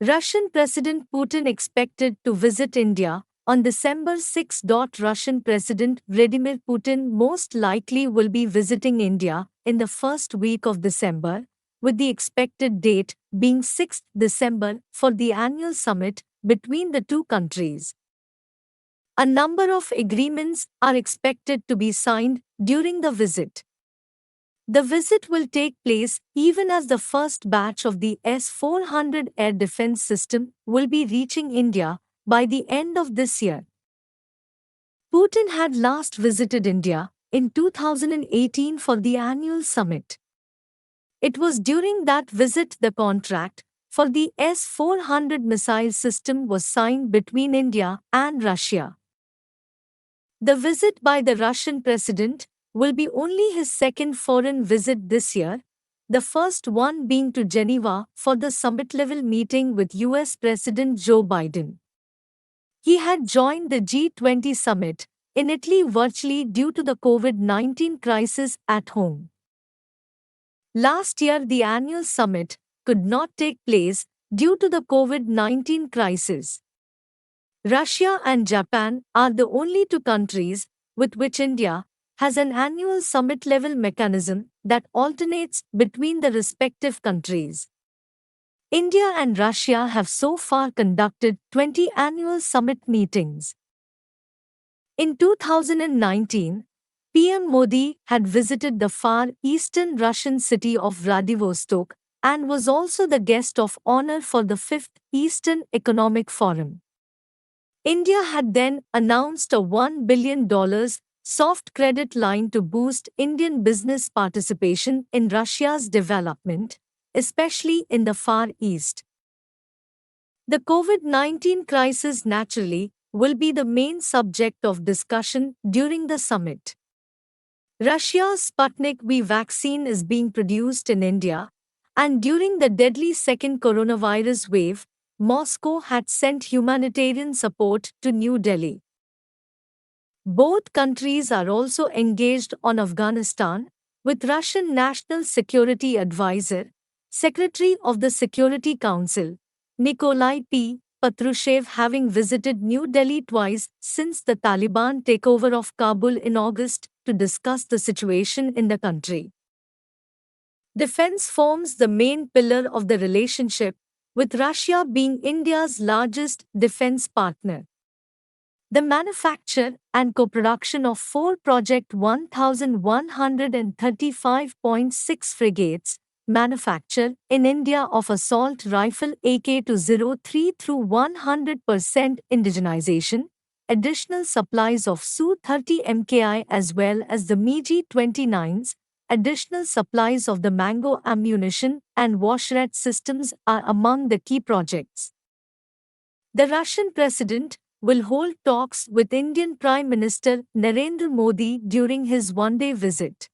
Russian President Putin expected to visit India on December 6. Russian President Vladimir Putin most likely will be visiting India in the first week of December, with the expected date being 6 December for the annual summit between the two countries. A number of agreements are expected to be signed during the visit. The visit will take place even as the first batch of the S-400 air defense system will be reaching India by the end of this year. Putin had last visited India in 2018 for the annual summit. It was during that visit the contract for the S-400 missile system was signed between India and Russia. The visit by the Russian president will be only his second foreign visit this year, the first one being to Geneva for the summit-level meeting with US President Joe Biden. He had joined the G20 summit in Italy virtually due to the COVID-19 crisis at home. Last year, the annual summit could not take place due to the COVID-19 crisis. Russia and Japan are the only two countries with which India has an annual summit-level mechanism that alternates between the respective countries. India and Russia have so far conducted 20 annual summit meetings. In 2019, PM Modi had visited the far eastern Russian city of Vladivostok and was also the guest of honor for the 5th Eastern Economic Forum. India had then announced a $1 billion soft credit line to boost Indian business participation in Russia's development, especially in the Far East. The COVID-19 crisis naturally will be the main subject of discussion during the summit. Russia's Sputnik V vaccine is being produced in India, and during the deadly second coronavirus wave, Moscow had sent humanitarian support to New Delhi. Both countries are also engaged on Afghanistan, with Russian National Security Advisor, Secretary of the Security Council, Nikolai P. Patrushev having visited New Delhi twice since the Taliban takeover of Kabul in August to discuss the situation in the country. Defense forms the main pillar of the relationship, with Russia being India's largest defense partner. The manufacture and co-production of 4 Project 1135.6 frigates, manufacture in India of assault rifle AK-203 through 100% indigenization, additional supplies of Su-30 MKI as well as the MiG-29s, additional supplies of the Mango ammunition and Washeret systems are among the key projects. The Russian president will hold talks with Indian Prime Minister Narendra Modi during his one-day visit.